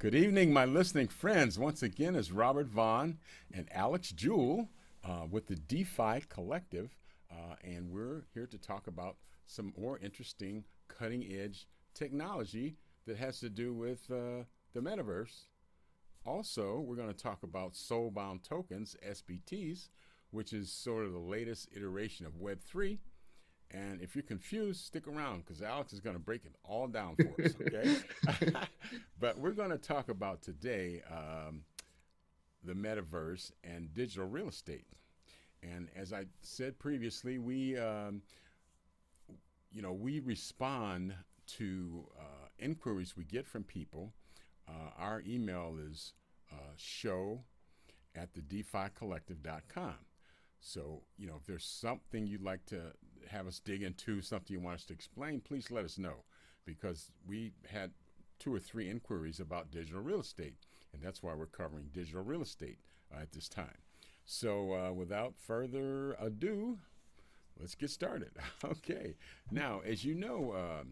Good evening, my listening friends. Once again, it's Robert Vaughn and Alex Jewell with the DeFi Collective, and we're here to talk about some more interesting cutting edge technology that has to do with the metaverse. Also, we're going to talk about Soulbound tokens, SBTs, which is sort of the latest iteration of Web3. And if you're confused, stick around because Alex is going to break it all down for us, okay? But we're going to talk about today the metaverse and digital real estate. And as I said previously, we respond to inquiries we get from people. Our email is show at the DeFiCollective.com. So, if there's something you'd like to have us dig into, something you want us to explain, please let us know, because we had 2 or 3 inquiries about digital real estate, and that's why we're covering digital real estate at this time. So without further ado, let's get started. Okay. Now, as you know,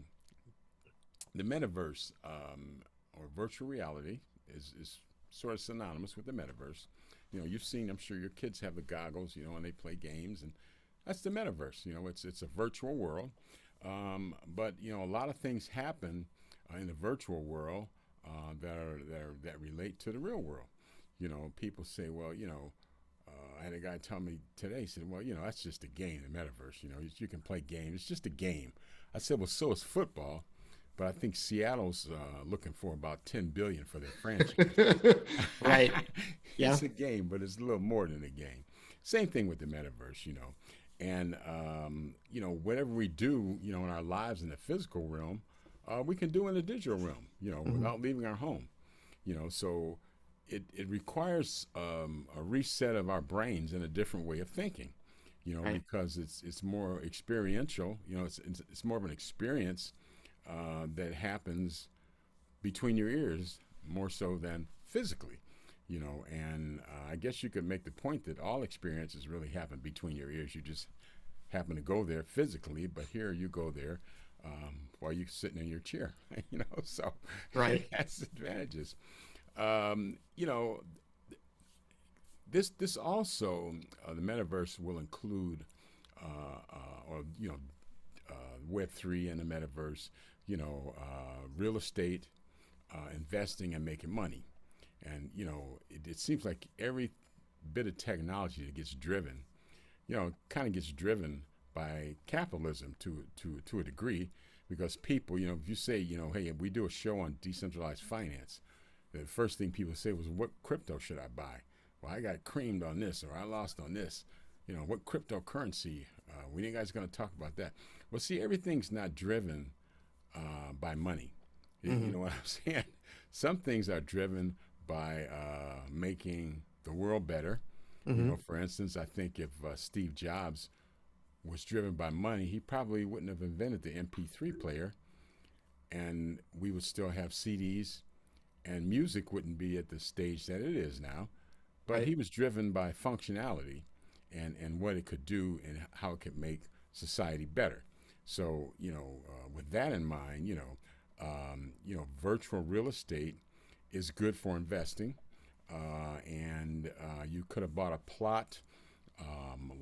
the metaverse or virtual reality is sort of synonymous with the metaverse. You've seen, I'm sure your kids have the goggles, and they play games, and that's the metaverse. It's a virtual world. But a lot of things happen in the virtual world that relate to the real world. People say, well, I had a guy tell me today, he said, well, that's just a game, the metaverse. You can play games. It's just a game. I said, well, so is football. But I think Seattle's looking for about $10 billion for their franchise. Right. Yeah. It's a game, but it's a little more than a game. Same thing with the metaverse, And whatever we do, in our lives in the physical realm, we can do in the digital realm, without leaving our home. So it requires a reset of our brains and a different way of thinking, Right. because it's more experiential. It's more of an experience that happens between your ears more so than physically, and I guess you could make the point that all experiences really happen between your ears. You just happen to go there physically, but here you go there while you're sitting in your chair, so it Right. has advantages. This also, the metaverse will include, Web3 and the metaverse, real estate, investing and making money. And, it seems like every bit of technology that gets driven, kind of gets driven by capitalism to a degree, because people, if you say, hey, we do a show on decentralized finance, the first thing people say was, what crypto should I buy? Well, I got creamed on this, or I lost on this. What cryptocurrency? When you guys going to talk about that? Well, see, everything's not driven by money. You Hmm. know what I'm saying? Some things are driven by making the world better. Hmm. For instance, I think if Steve Jobs was driven by money, he probably wouldn't have invented the MP3 player, and we would still have CDs, and music wouldn't be at the stage that it is now. But Right. he was driven by functionality and what it could do and how it could make society better. So, with that in mind, virtual real estate is good for investing. And you could have bought a plot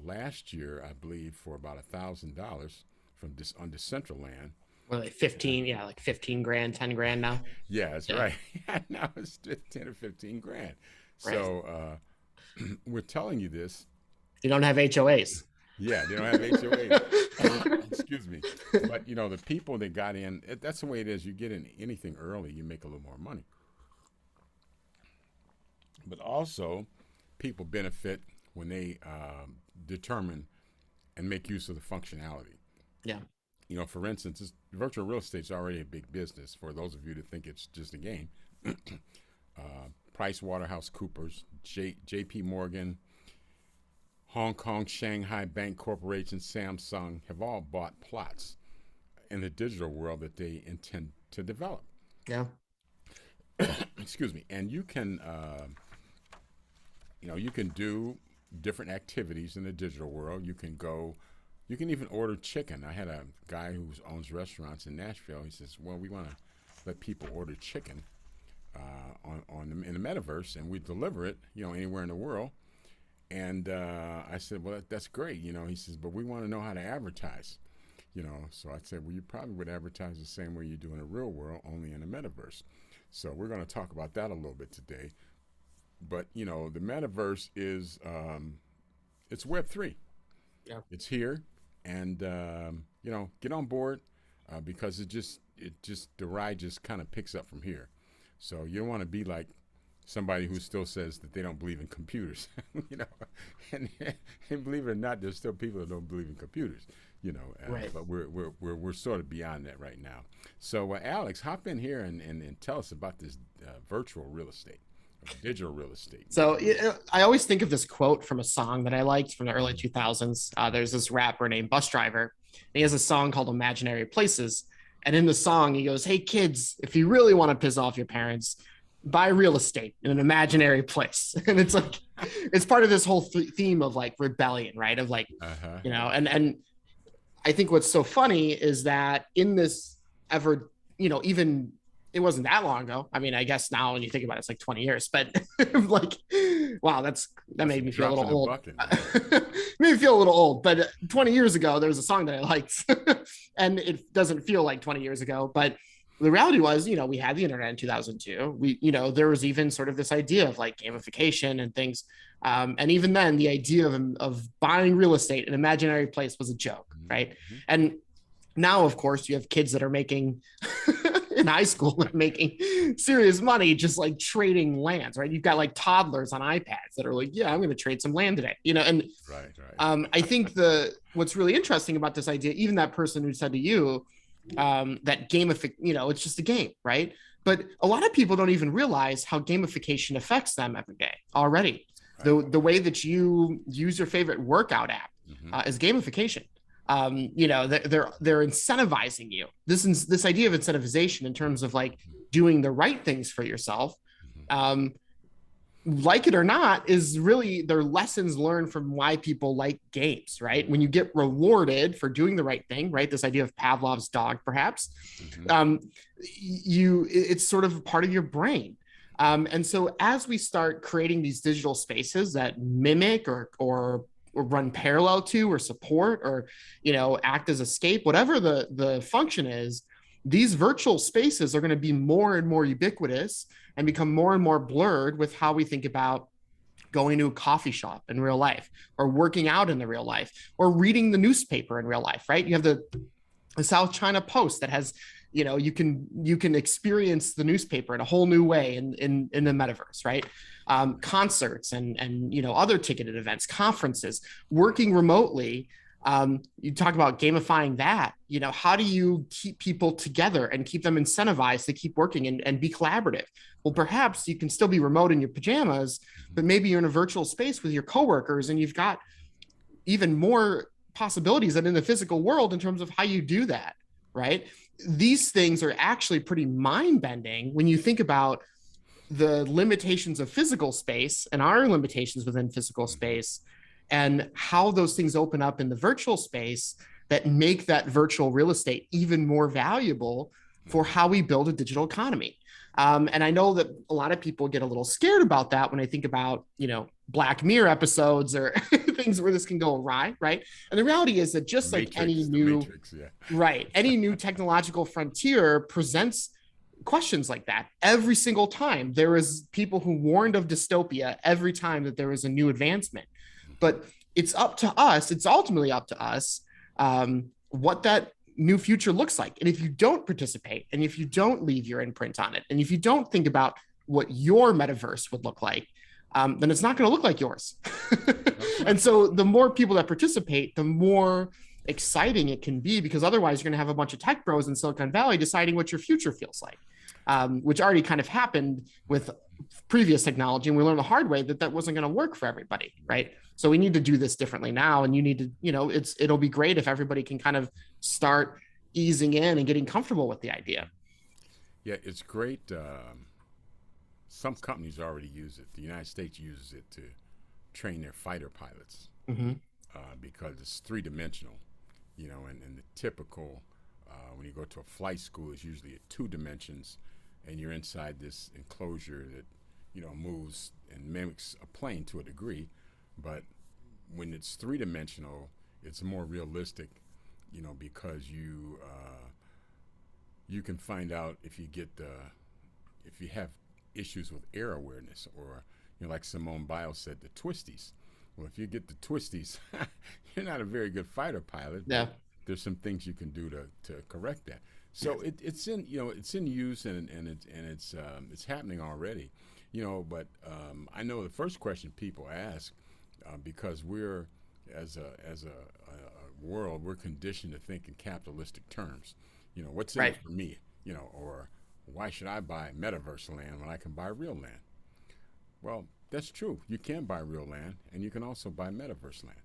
last year, I believe, for about $1,000 from on Decentraland. Well, like 15, yeah, like 15 grand, 10 grand now. Yeah, that's Yeah. right. Now it's 10 or 15 grand. Right. So we're telling you this. You don't have HOAs. Yeah, they don't have HOAs. Excuse me. But, the people that got in, that's the way it is. You get in anything early, you make a little more money. But also, people benefit when they determine and make use of the functionality. Yeah. For instance, virtual real estate is already a big business for those of you that think it's just a game. Price Waterhouse Coopers, J.P. Morgan, Hong Kong, Shanghai Bank Corporation, Samsung have all bought plots in the digital world that they intend to develop. Yeah. Excuse me. And you can do different activities in the digital world. You can even order chicken. I had a guy who owns restaurants in Nashville. He says, well, we want to let people order chicken in the metaverse, and we deliver it, anywhere in the world. And I said, well, that's great. He says, but we want to know how to advertise. So I said, well, you probably would advertise the same way you do in the real world, only in the metaverse. So we're going to talk about that a little bit today. But the metaverse is it's Web3. Yeah. It's here, and get on board because the ride just kind of picks up from here. So you don't want to be like somebody who still says that they don't believe in computers, and believe it or not, there's still people that don't believe in computers, Right. But we're sort of beyond that right now. So Alex, hop in here and tell us about this virtual real estate, or digital real estate. So I always think of this quote from a song that I liked from the early 2000s. There's this rapper named Bus Driver. And he has a song called Imaginary Places. And in the song, he goes, "Hey, kids, if you really want to piss off your parents, buy real estate in an imaginary place." And it's like, it's part of this whole theme of like rebellion, right? Of like, Uh-huh. and I think what's so funny is that in this ever, even it wasn't that long ago. I mean, I guess now when you think about it, it's like 20 years, but like, wow, that made me feel a little old. Bucket, made me feel a little old, but 20 years ago, there was a song that I liked and it doesn't feel like 20 years ago, but the reality was, we had the internet in 2002. There was even sort of this idea of like gamification and things. And even then, the idea of buying real estate in an imaginary place was a joke, right? Mm-hmm. And now, of course, you have kids that are making in high school that are making serious money just like trading lands, right? You've got like toddlers on iPads that are like, yeah, I'm going to trade some land today, and right. I think what's really interesting about this idea, even that person who said to you that it's just a game, right? But a lot of people don't even realize how gamification affects them every day already. Right. The way that you use your favorite workout app is gamification. They're incentivizing you. This idea of incentivization in terms of like doing the right things for yourself, like it or not, is really their lessons learned from why people like games, right? When you get rewarded for doing the right thing, right? This idea of Pavlov's dog, perhaps, it's sort of part of your brain. And so as we start creating these digital spaces that mimic or run parallel to or support or act as escape, whatever the function is, these virtual spaces are going to be more and more ubiquitous and become more and more blurred with how we think about going to a coffee shop in real life, or working out in the real life, or reading the newspaper in real life, right? You have the South China Post that has, you can experience the newspaper in a whole new way in the metaverse, right? Concerts and other ticketed events, conferences, working remotely. You talk about gamifying that. How do you keep people together and keep them incentivized to keep working and be collaborative? Well, perhaps you can still be remote in your pajamas, but maybe you're in a virtual space with your coworkers and you've got even more possibilities than in the physical world in terms of how you do that, right? These things are actually pretty mind-bending when you think about the limitations of physical space and our limitations within physical space, and how those things open up in the virtual space that make that virtual real estate even more valuable for how we build a digital economy. And I know that a lot of people get a little scared about that when they think about, Black Mirror episodes or things where this can go awry, right? And the reality is that just like any new, right, any new technological frontier presents questions like that every single time. There is people who warned of dystopia every time that there is a new advancement. But it's ultimately up to us what that new future looks like. And if you don't participate, and if you don't leave your imprint on it, and if you don't think about what your metaverse would look like, then it's not going to look like yours. And so the more people that participate, the more exciting it can be, because otherwise you're going to have a bunch of tech bros in Silicon Valley deciding what your future feels like, which already kind of happened with previous technology. And we learned the hard way that wasn't going to work for everybody, right? So we need to do this differently now. And you need to, it'll be great if everybody can kind of start easing in and getting comfortable with the idea. Yeah, it's great. Some companies already use it. The United States uses it to train their fighter pilots because it's three-dimensional, and the typical, when you go to a flight school, is usually at 2 dimensions. and you're inside this enclosure that moves and mimics a plane to a degree, but when it's three-dimensional, it's more realistic, because you can find out if you have issues with air awareness, or like Simone Biles said, the twisties. Well, if you get the twisties, you're not a very good fighter pilot. Yeah. But there's some things you can do to correct that. So it's in it's in use, and it's happening already. But I know the first question people ask, because we're as a world, we're conditioned to think in capitalistic terms. What's in Right. it for me? Or why should I buy metaverse land when I can buy real land? Well, that's true. You can buy real land, and you can also buy metaverse land.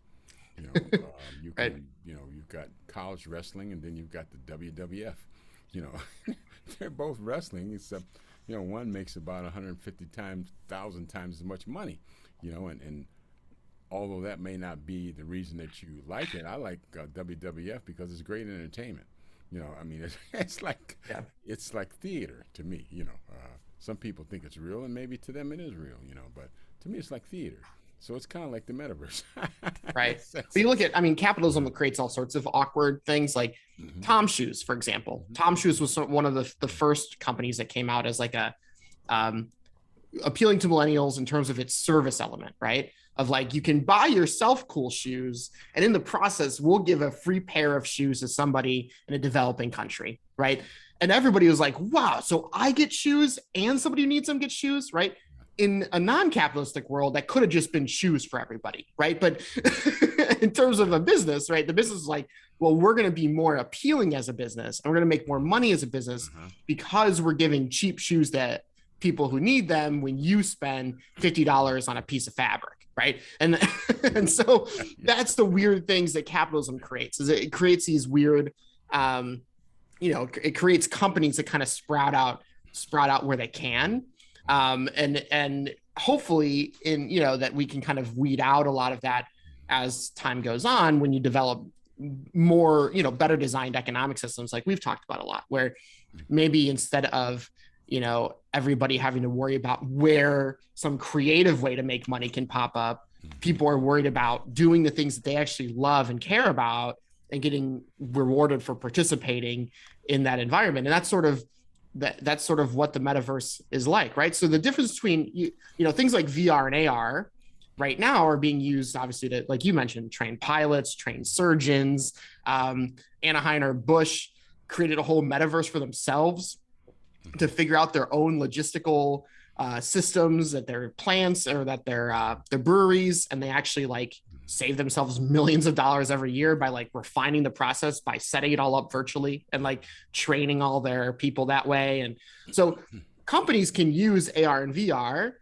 You Right. can, you've got college wrestling, and then you've got the WWF. You know, they're both wrestling, except one makes about 150,000 times as much money. And although that may not be the reason that you like it, I like WWF because it's great entertainment. I mean, it's like Yeah. it's like theater to me. Some people think it's real, and maybe to them it is real. But to me, it's like theater. So it's kind of like the metaverse. Right. But you look at, I mean, capitalism creates all sorts of awkward things like Mm-hmm. Tom Shoes, for example. Mm-hmm. Tom Shoes was one of the first companies that came out as like a um, appealing to millennials in terms of its service element, right? Of like, you can buy yourself cool shoes, and in the process, we'll give a free pair of shoes to somebody in a developing country, right? And everybody was like, wow, so I get shoes and somebody who needs them gets shoes, right? In a non-capitalistic world, that could have just been shoes for everybody, right? But in terms of a business, right, the business is like, well, we're going to be more appealing as a business, and we're going to make more money as a business because we're giving cheap shoes that people who need them when you spend $50 on a piece of fabric, right? And so that's the weird things that capitalism creates. Is it creates these weird it creates companies that kind of sprout out where they can, and hopefully that we can kind of weed out a lot of that as time goes on, when you develop more better designed economic systems like we've talked about a lot, where maybe instead of everybody having to worry about where some creative way to make money can pop up, people are worried about doing the things that they actually love and care about and getting rewarded for participating in that environment. And that's sort of what the metaverse is like, right? So the difference between things like VR and AR right now are being used obviously to, like you mentioned, train pilots, train surgeons. Anheuser-Busch created a whole metaverse for themselves to figure out their own logistical systems at their plants or that their breweries, and they actually like save themselves millions of dollars every year by like refining the process by setting it all up virtually and like training all their people that way. And so companies can use AR and VR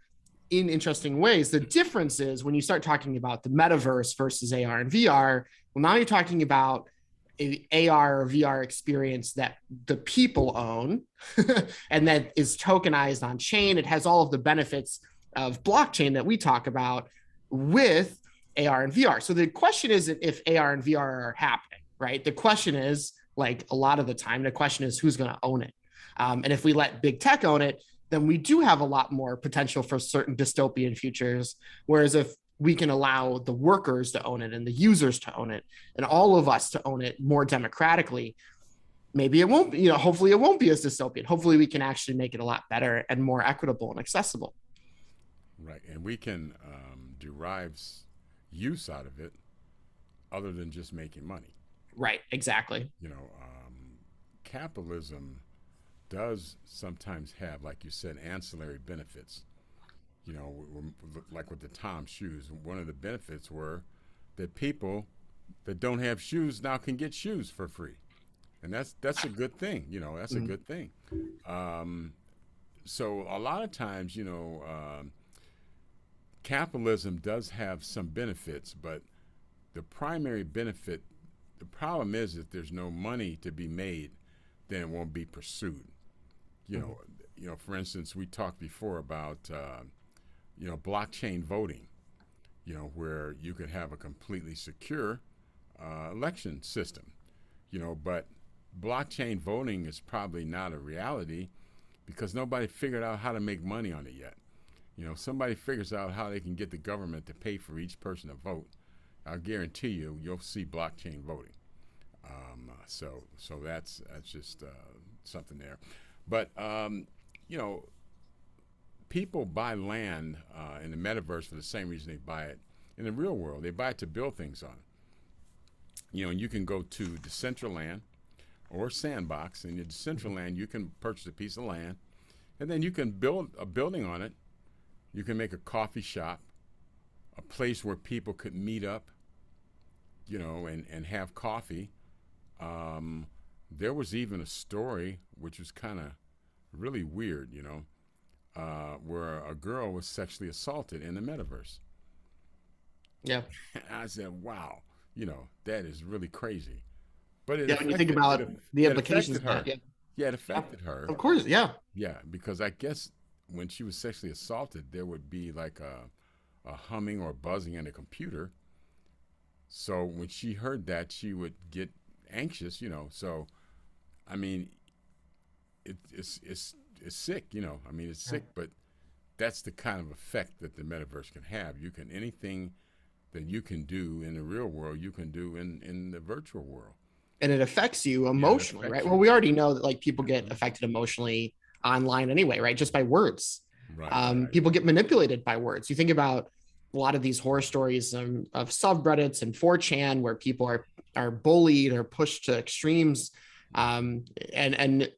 in interesting ways. The difference is when you start talking about the metaverse versus AR and VR, well, now you're talking about a AR or VR experience that the people own and that is tokenized on chain. It has all of the benefits of blockchain that we talk about with AR and VR. So the question isn't if AR and VR are happening, right? The question is, like a lot of the time, the question is who's going to own it. And if we let big tech own it, then we do have a lot more potential for certain dystopian futures. Whereas if we can allow the workers to own it and the users to own it and all of us to own it more democratically, maybe it won't, hopefully it won't be as dystopian. Hopefully we can actually make it a lot better and more equitable and accessible. Right. And we can derive use out of it other than just making money. Right. Exactly. Capitalism does sometimes have, like you said, ancillary benefits. Like with the Tom shoes, one of the benefits were that people that don't have shoes now can get shoes for free, and that's a good thing. That's a good thing. So a lot of times, capitalism does have some benefits, but the primary benefit, the problem is that there's no money to be made, then it won't be pursued. For instance, we talked before about blockchain voting, where you could have a completely secure election system, but blockchain voting is probably not a reality because nobody figured out how to make money on it yet. Somebody figures out how they can get the government to pay for each person to vote, I'll guarantee you'll see blockchain voting. So that's just something there. But you know, people buy land in the metaverse for the same reason they buy it in the real world. They buy it to build things on. And you can go to Decentraland or Sandbox. In the Decentraland, you can purchase a piece of land, and then you can build a building on it. You can make a coffee shop, a place where people could meet up, and have coffee. There was even a story which was kind of really weird, where a girl was sexually assaulted in the metaverse. Yeah. I said, wow, that is really crazy. But when you think about the implications of that, yeah, it affected her. Of course, yeah. Yeah, because I guess when she was sexually assaulted, there would be like a humming or buzzing in the computer. So when she heard that, she would get anxious, So, I mean, it's sick, I mean, it's sick, but that's the kind of effect that the metaverse can have. Anything that you can do in the real world, you can do in the virtual world. And it affects you emotionally, right? Well, we already know that people get affected emotionally online anyway, right? Just by words. Right. People get manipulated by words. You think about a lot of these horror stories of subreddits and 4chan where people are bullied or pushed to extremes. And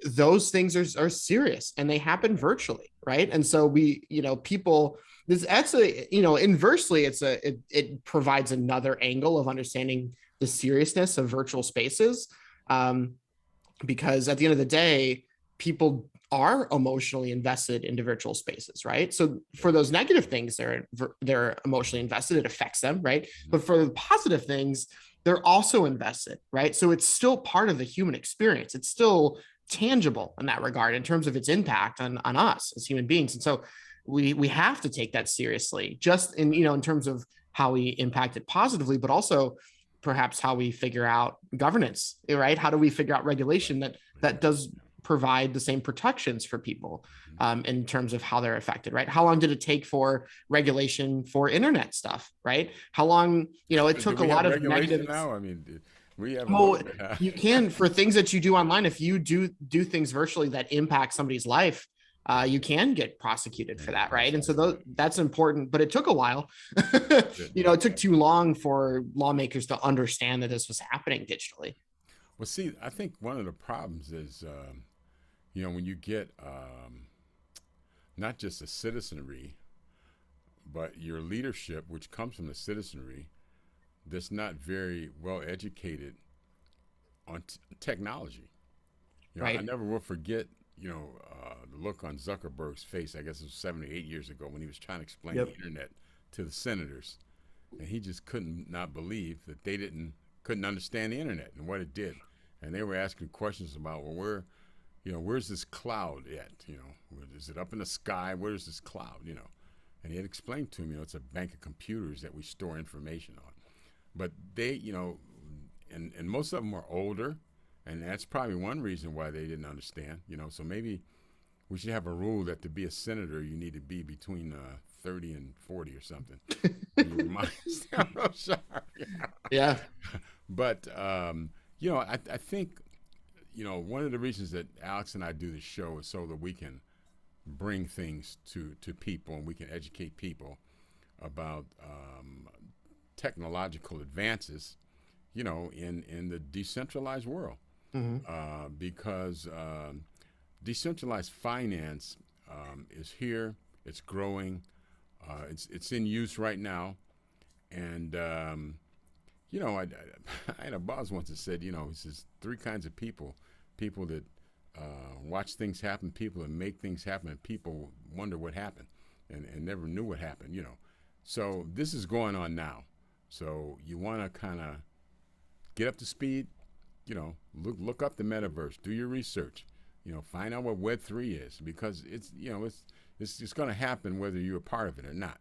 those things are serious and they happen virtually, right? And so people, this actually, inversely, it provides another angle of understanding the seriousness of virtual spaces, because at the end of the day, people are emotionally invested into virtual spaces, right? So for those negative things, they're emotionally invested, it affects them, right? But for the positive things, they're also invested, right? So it's still part of the human experience. It's still tangible in that regard in terms of its impact on us as human beings. And so we have to take that seriously, just in terms of how we impact it positively, but also perhaps how we figure out governance, right? How do we figure out regulation that does provide the same protections for people in terms of how they're affected, right? How long did it take for regulation for internet stuff, right? How long, it took a lot of negative. Now, I mean, we have. You can, for things that you do online, if you do things virtually that impact somebody's life, you can get prosecuted for that, right? And so that's important, but it took a while. It took too long for lawmakers to understand that this was happening digitally. Well, see, I think one of the problems is, when you get not just the citizenry, but your leadership, which comes from the citizenry, that's not very well educated on technology. Right. I never will forget, the look on Zuckerberg's face. I guess it was 7 or 8 years ago when he was trying to explain the internet to the senators, and he just couldn't not believe that they couldn't understand the internet and what it did, and they were asking questions about, well, where's this cloud at? Is it up in the sky? Where's this cloud? And he had explained to him, it's a bank of computers that we store information on. But they, and most of them are older, and that's probably one reason why they didn't understand. So maybe we should have a rule that to be a senator, you need to be between 30 and 40 or something. I'm sorry. Yeah. But I think, one of the reasons that Alex and I do this show is so that we can bring things to people and we can educate people about technological advances, in the decentralized world. Mm-hmm. Because decentralized finance is here, it's growing, it's in use right now, and I had a boss once that said, he says 3 kinds of people that watch things happen, people that make things happen, and people wonder what happened and never knew what happened, So this is going on now. So you want to kind of get up to speed, look up the metaverse, do your research, find out what Web3 is, because it's just going to happen whether you're a part of it or not.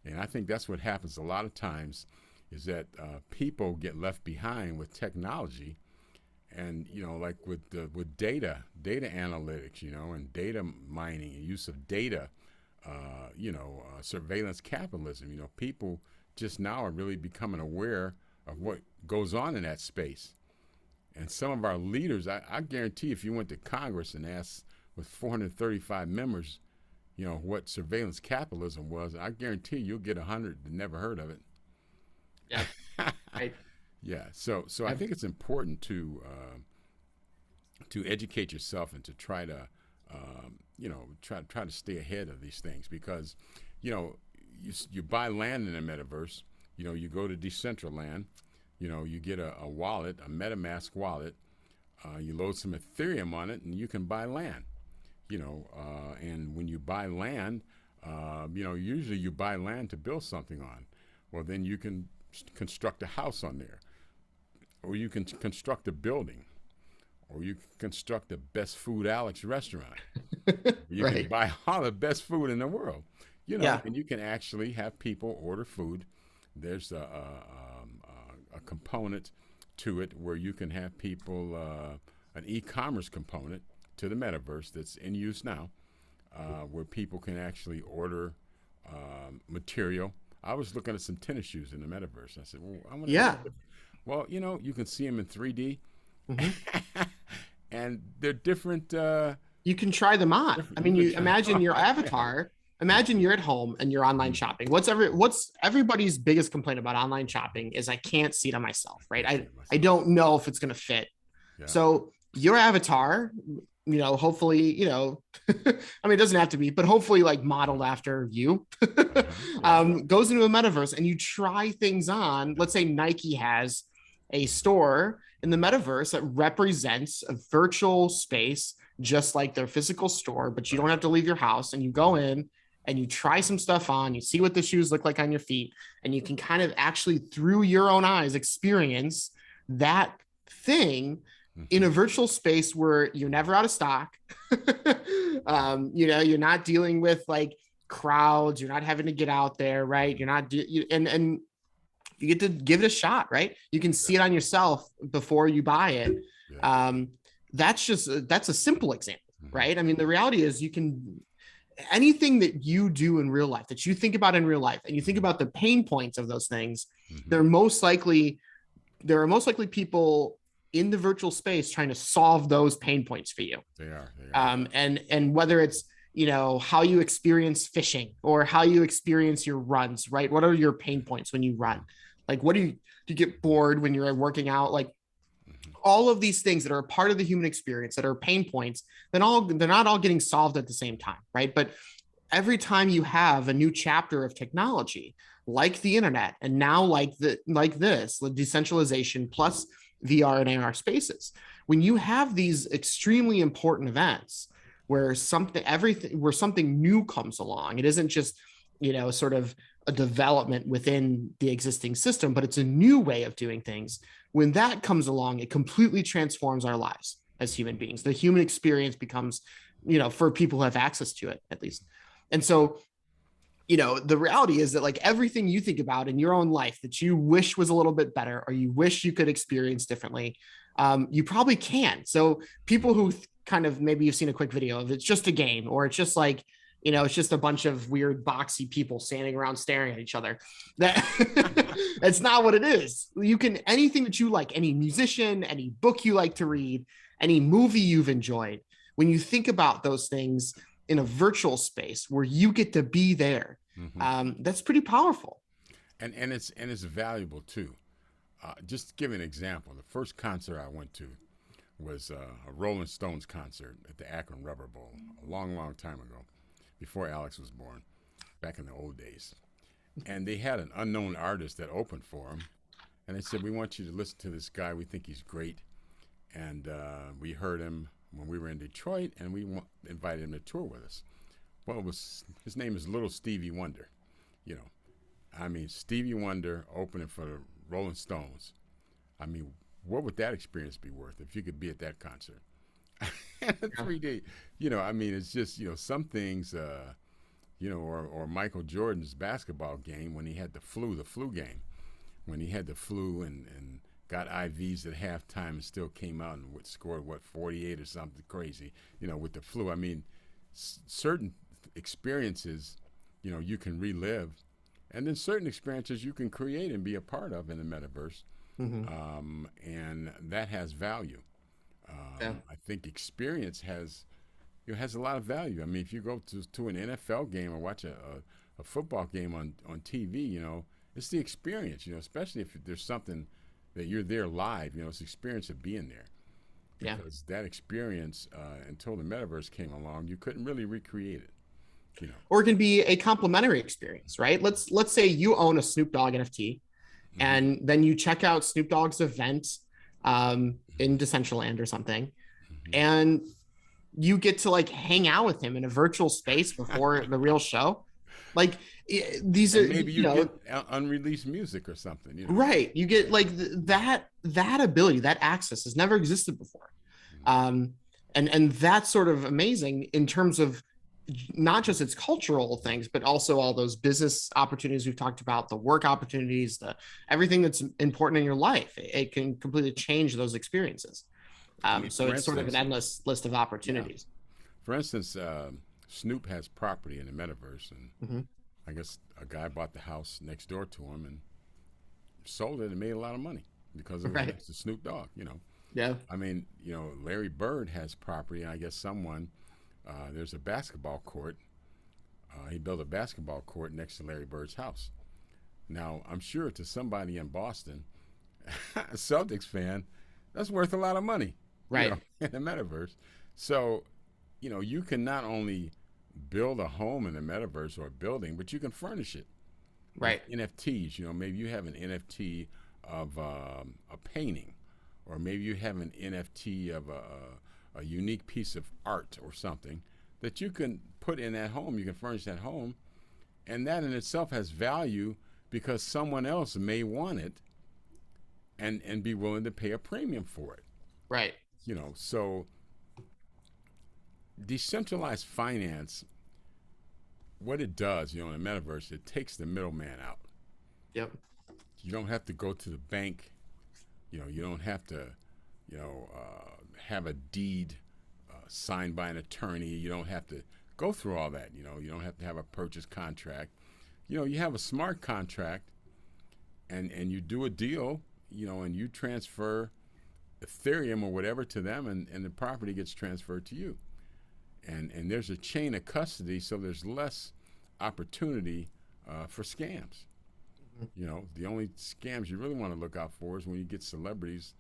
And I think that's what happens a lot of times is that people get left behind with technology, And like with data analytics, and data mining and use of data, surveillance capitalism. People just now are really becoming aware of what goes on in that space. And some of our leaders, I guarantee, if you went to Congress and asked with 435 members, what surveillance capitalism was, I guarantee you'll get 100 that never heard of it. Yeah. Right. Yeah. So I Yep. think it's important to educate yourself and to try to try to stay ahead of these things, because you buy land in a metaverse. You go to Decentraland. You get a wallet, a MetaMask wallet. You load some Ethereum on it, and you can buy land. And when you buy land, usually you buy land to build something on. Well, then you can construct a house on there, or you can construct a building, or you can construct the best food Alex restaurant. You can Right. buy all the best food in the world, Yeah. and you can actually have people order food. There's a component to it where you can have people, an e-commerce component to the metaverse that's in use now, where people can actually order material. I was looking at some tennis shoes in the metaverse. I said, well, I wonder what Yeah. the. Well, you can see them in 3D, Hmm. and they're different. You can try them on. I Different. You mean, can you try. imagine your Yeah. avatar. Imagine you're at home and you're online shopping. What's everybody's biggest complaint about online shopping is I can't see it on myself, right? Can't see it I myself. don't know if it's going to fit. Yeah. So your avatar, hopefully, I mean, it doesn't have to be, but hopefully, like modeled after you, Yeah. goes into a metaverse and you try things on. Let's say Nike has a store in the metaverse that represents a virtual space, just like their physical store, but you don't Right. have to leave your house, and you go in and you try some stuff on, you see what the shoes look like on your feet, and you can kind of actually, through your own eyes, experience that thing in Mm-hmm. a virtual space where you're never out of stock. You're not dealing with like crowds, you're not having to get out there, right? You're not and you get to give it a shot, right? You can Yeah. see it on yourself before you buy it. Yeah. um, that's a simple example, Mm-hmm. right? I mean, the reality is you can, anything that you do in real life, that you think about in real life, and you think Mm-hmm. about the pain points of those things, Mm-hmm. they're most likely there are most likely people in the virtual space trying to solve those pain points for you. They are. They are. And whether it's how you experience fishing or how you experience your runs, right? What are your pain points when you run? Like, what do you get bored when you're working out? Like, Mm-hmm. all of these things that are a part of the human experience that are pain points, they're not all getting solved at the same time, right? But every time you have a new chapter of technology, like the internet, and now like this, the decentralization plus VR and AR spaces, when you have these extremely important events where something new comes along, it isn't just sort of a development within the existing system, but it's a new way of doing things. When that comes along, it completely transforms our lives as human beings. The human experience becomes, for people who have access to it, at least. And so, the reality is that like everything you think about in your own life that you wish was a little bit better or you wish you could experience differently, you probably can. So people who kind of, maybe you've seen a quick video of it's just a game, or it's just like, it's just a bunch of weird boxy people standing around staring at each other. That That's not what it is. You can, anything that you like, any musician, any book you like to read, any movie you've enjoyed, when you think about those things in a virtual space where you get to be there, Mm-hmm. that's pretty powerful. And it's valuable too. Just to give you an example, the first concert I went to was a Rolling Stones concert at the Akron Rubber Bowl a long, long time ago, before Alex was born, back in the old days. And they had an unknown artist that opened for him, and they said, "We want you to listen to this guy. We think he's great." And we heard him when we were in Detroit, and we invited him to tour with us. Well, his name is Little Stevie Wonder. You know, I mean, Stevie Wonder opening for the Rolling Stones. I mean, what would that experience be worth if you could be at that concert? Yeah. 3D. I mean, it's just, some things, or Michael Jordan's basketball game when he had the flu game, when he had the flu and got IVs at halftime and still came out and scored what 48 or something crazy, with the flu. I mean, certain experiences, you can relive, and then certain experiences you can create and be a part of in the metaverse, Mm-hmm. and that has value. Yeah. I think experience has a lot of value. I mean, if you go to an NFL game or watch a football game on TV, it's the experience, especially if there's something that you're there live, it's the experience of being there. Yeah. Because that experience, until the metaverse came along, you couldn't really recreate it, Or it can be a complementary experience, right? Let's say you own a Snoop Dogg NFT, Mm-hmm. and then you check out Snoop Dogg's event Mm-hmm. in Decentraland or something, Mm-hmm. and you get to like hang out with him in a virtual space before the real show. Like these are, And maybe you get unreleased music or something. right. You get Right. like that ability, that access has never existed before. Mm-hmm. Um, and that's sort of amazing in terms of not just its cultural things, but also all those business opportunities we've talked about, the work opportunities, the everything that's important in your life. It can completely change those experiences. I mean, So for it's sort of an instance, endless list of yeah. opportunities. For instance, Snoop has property in the metaverse, and Mm-hmm. I guess a guy bought the house next door to him and sold it and made a lot of money because it was Right. next to Snoop Dogg. Yeah. I mean, Larry Bird has property, and I guess there's a basketball court. He built a basketball court next to Larry Bird's house. Now, I'm sure to somebody in Boston, a Celtics fan, that's worth a lot of money, Right. in the metaverse. So, you can not only build a home in the metaverse or a building, but you can furnish it with Right. NFTs. Maybe you have an NFT of a painting, or maybe you have an NFT of a unique piece of art or something that you can put in that home. You can furnish that home, and that in itself has value because someone else may want it and be willing to pay a premium for it. Right. So decentralized finance, what it does, in the metaverse, it takes the middleman out. Yep. You don't have to go to the bank. You don't have to, have a deed signed by an attorney. You don't have to go through all that. You don't have to have a purchase contract. You have a smart contract, and you do a deal, and you transfer Ethereum or whatever to them, and the property gets transferred to you. And there's a chain of custody, so there's less opportunity for scams. The only scams you really want to look out for is when you get celebrities,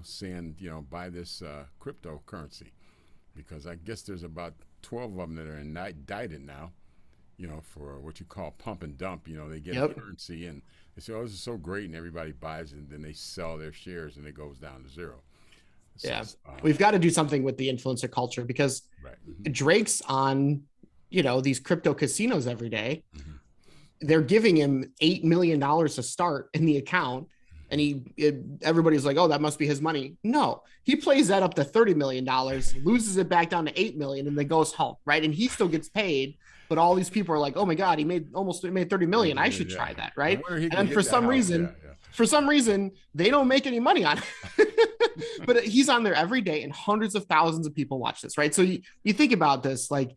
saying, buy this cryptocurrency, because I guess there's about 12 of them that are indicted now, for what you call pump and dump. They get a Yep. currency and they say, oh, this is so great, and everybody buys it, and then they sell their shares and it goes down to zero. So, Yeah. We've got to do something with the influencer culture because right. Mm-hmm. Drake's on, these crypto casinos every day. Mm-hmm. They're giving him $8 million to start in the account. And everybody's like, oh, that must be his money. No, he plays that up to $30 million, loses it back down to 8 million, and then goes home. Right. And he still gets paid. But all these people are like, oh my God, he made 30 million. I should try that. I Right. wonder he can And get for that some house. reason, Yeah, they don't make any money on it. But he's on there every day, and hundreds of thousands of people watch this. Right. So you think about this, like,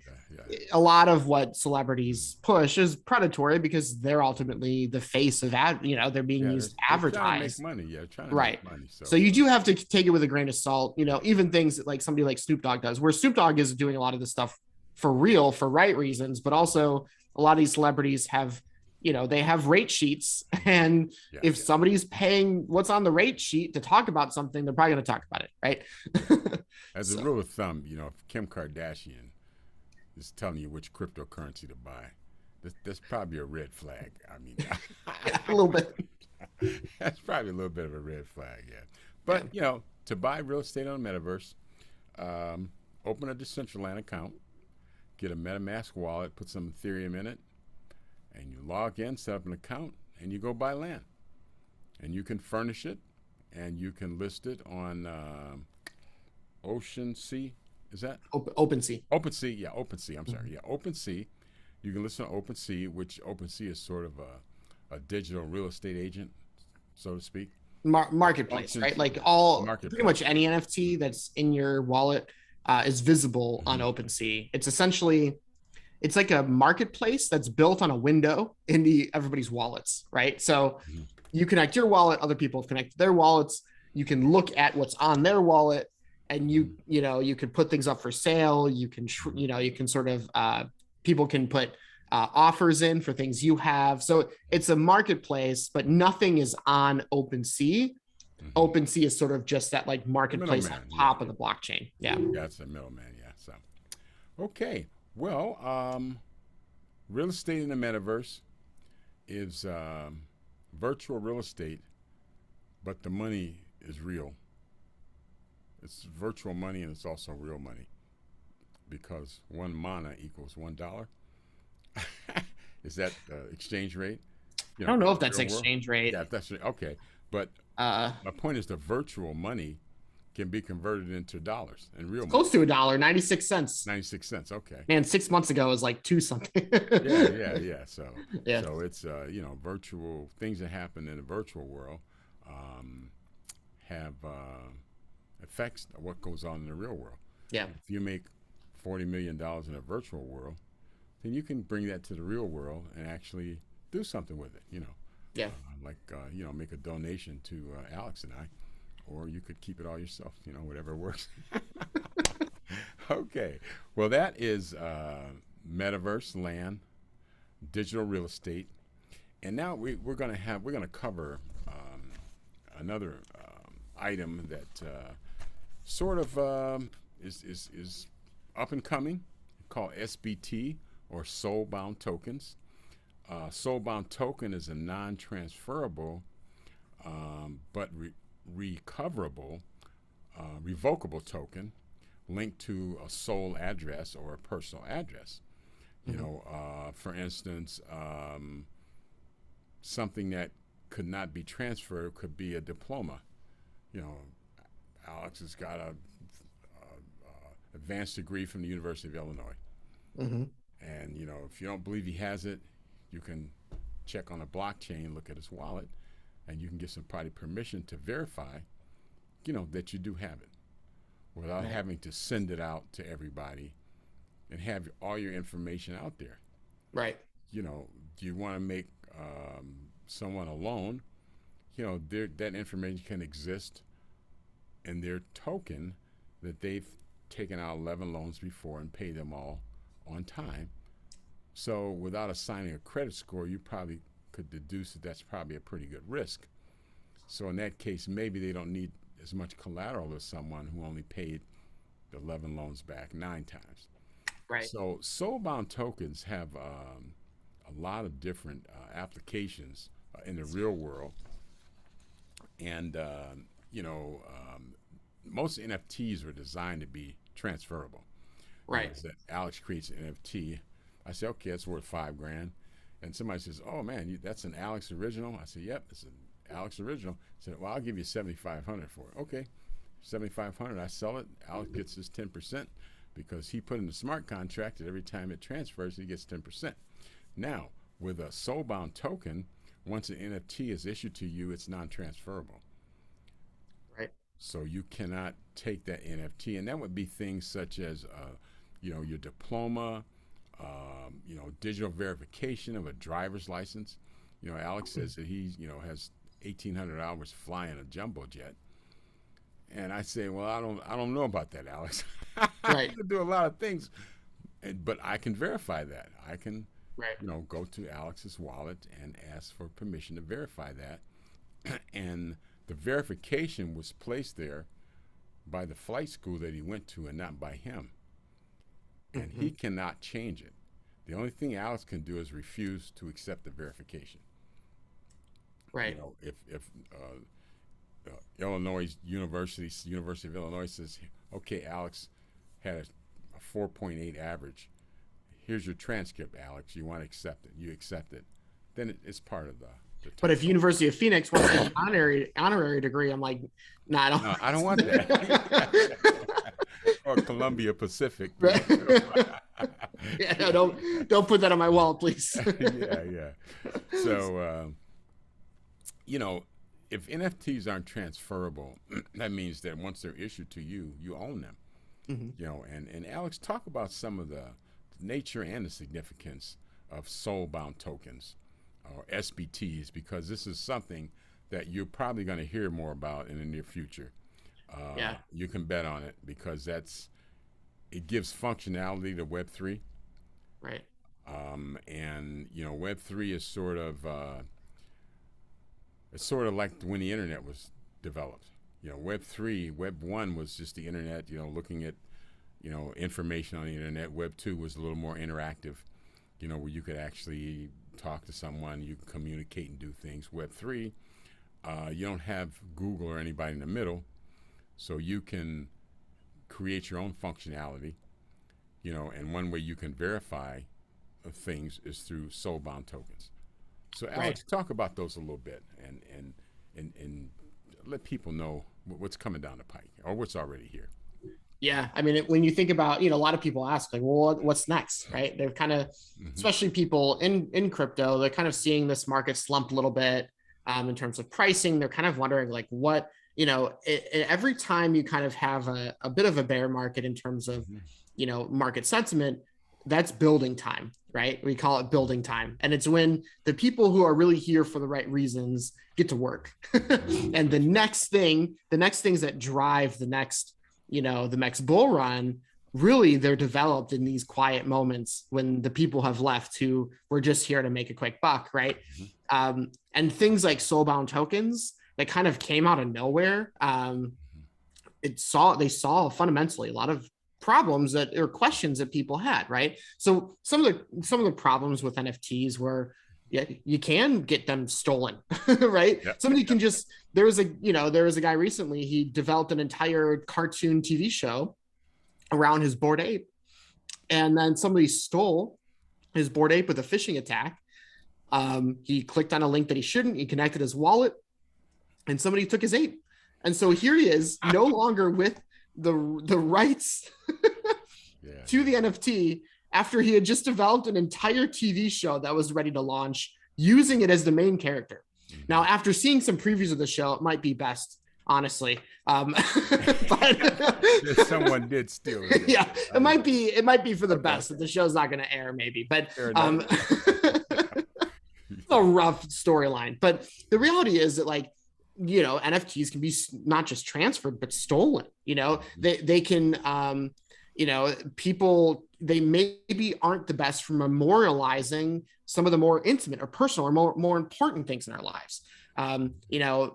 a lot of what celebrities push is predatory because they're ultimately the face of they're being used to they're trying to make advertise. money. Yeah, trying to Right. make money. So you do have to take it with a grain of salt, even things that like somebody like Snoop Dogg does, where Snoop Dogg is doing a lot of this stuff for real, for right reasons, but also a lot of these celebrities have, they have rate sheets. And if somebody's paying what's on the rate sheet to talk about something, they're probably going to talk about it. Right. As a rule of thumb, if Kim Kardashian is telling you which cryptocurrency to buy, that's probably a red flag. I mean, yeah, a little bit. That's probably a little bit of a red flag, yeah. But, to buy real estate on the metaverse, open a Decentraland account, get a MetaMask wallet, put some Ethereum in it, and you log in, set up an account, and you go buy land. And you can furnish it, and you can list it on Ocean Sea. Is that? OpenSea. OpenSea, yeah, OpenSea. I'm sorry, yeah, OpenSea. You can listen to OpenSea, which OpenSea is sort of a digital real estate agent, so to speak. Marketplace, functions right? Like all pretty marketplace. much any NFT that's in your wallet is visible on Hmm. OpenSea. It's essentially it's like a marketplace that's built on a window into everybody's wallets, right? So Hmm. you connect your wallet, other people have connected their wallets. You can look at what's on their wallet, and Hmm. you can put things up for sale. You can Hmm. you can sort of people can put offers in for things you have. So it's a marketplace, but nothing is on OpenSea. Hmm. OpenSea is sort of just that like The marketplace on middleman, yeah. top of the blockchain. Yeah. That's a middleman, yeah. So, okay. Well, real estate in the metaverse is virtual real estate, but the money is real. It's virtual money and it's also real money because one mana equals $1. Is that exchange rate? I don't In know if the that's real world? exchange rate. Yeah, that's okay. But Uh, my point is the virtual money can be converted into dollars and real it's money. close to $1, 96 cents. 96 cents. Okay. Man, 6 months ago it was like two something. Yeah, yeah, yeah. So, Yeah. so it's virtual things that happen in the virtual world um, have effects of what goes on in the real world. Yeah. If you make $40 million in a virtual world, then you can bring that to the real world and actually do something with it. Yeah. Make a donation to Alex and I, or you could keep it all yourself. Whatever works. Okay. Well, that is metaverse land, digital real estate, and now we're going to cover another item that sort of is up and coming, called SBT or Soulbound tokens. Soulbound token is a non-transferable but recoverable, revocable token linked to a soul address or a personal address. Mhm. For instance, something that could not be transferred could be a diploma. You know, Alex has got a advanced degree from the University of Illinois, Mhm. and if you don't believe he has it, you can check on a blockchain, look at his wallet, and you can get some party permission to verify, that you do have it, without Right. having to send it out to everybody and have all your information out there. Right. Do you want to make someone a loan? That information can exist in their token that they've taken out 11 loans before and paid them all on time. So without assigning a credit score, you probably could deduce that that's probably a pretty good risk. So in that case, maybe they don't need as much collateral as someone who only paid the 11 loans back 9 times. Right. So soulbound tokens have a lot of different applications in the real world, and most NFTs are designed to be transferable. Right. Is that Alex creates an NFT? I say, okay, it's worth $5,000, and somebody says, oh man, that's an Alex original. I say, yep, it's an Alex original. I said, well, I'll give you 7,500 for it. Okay, 7,500. I sell it. Alex gets his 10% because he put in the smart contract that every time it transfers, he gets 10%. Now, with a soulbound token, once an NFT is issued to you, it's non-transferable. Right. So you cannot take that NFT, and that would be things such as, your diploma, digital verification of a driver's license. Alex says that he, has 1,800 hours flying a jumbo jet, and I say, well, I don't know about that, Alex. I Right. can do a lot of things, but I can verify that. I can, Right. go to Alex's wallet and ask for permission to verify that, and the verification was placed there by the flight school that he went to and not by him. And he Mhm. cannot change it. The only thing Alex can do is refuse to accept the verification. Right. If Illinois University of Illinois says, okay, Alex had a 4.8 average. Here's your transcript, Alex. You want to accept it? You accept it. Then it's part of the But if token. University of Phoenix wants an honorary degree, I'm like, nah, I No, I don't want that. Or Columbia Pacific. Right. Yeah, no, don't put that on my wall, please. Yeah, yeah. So, you know, if NFTs aren't transferable, that means that once they're issued to you, you own them. Mm-hmm. And Alex, talk about some of the nature and the significance of soulbound tokens or SBTs, because this is something that you're probably going to hear more about in the near future. Yeah. You can bet on it because it gives functionality to Web3. Right. And Web3 is it's sort of like when the internet was developed. Web3, Web1 was just the internet, looking at, information on the internet. Web2 was a little more interactive, where you could actually talk to someone, you can communicate and do things. Web3, you don't have Google or anybody in the middle, so you can create your own functionality, and one way you can verify things is through soulbound tokens. So Alex, talk about those a little bit and let people know what's coming down the pike or what's already here. Yeah, I mean, when you think about, a lot of people ask like, well, what's next, right? They're kind of, especially people in crypto, they're kind of seeing this market slump a little bit in terms of pricing. They're kind of wondering like what, every time you kind of have a bit of a bear market in terms of, market sentiment, that's building time, right? We call it building time. And it's when the people who are really here for the right reasons get to work. And the next things that drive the next bull run, really they're developed in these quiet moments when the people have left who were just here to make a quick buck, right? And things like soulbound tokens that kind of came out of nowhere. They saw fundamentally a lot of problems or questions that people had, right? So some of the problems with NFTs were, you can get them stolen, right? Yep. Somebody can just, there was a guy recently, he developed an entire cartoon TV show around his Bored Ape. And then somebody stole his Bored Ape with a phishing attack. He clicked on a link that he shouldn't, he connected his wallet, and somebody took his ape. And so here he is, no longer with the rights to the NFT, after he had just developed an entire TV show that was ready to launch, using it as the main character. Now, after seeing some previews of the show, it might be best, honestly. But someone did steal it. Yeah, it might be for the best that the show's not going to air, maybe. But it's a rough storyline. But the reality is that, like, NFTs can be not just transferred, but stolen. They can, people, they maybe aren't the best for memorializing some of the more intimate or personal or more important things in our lives.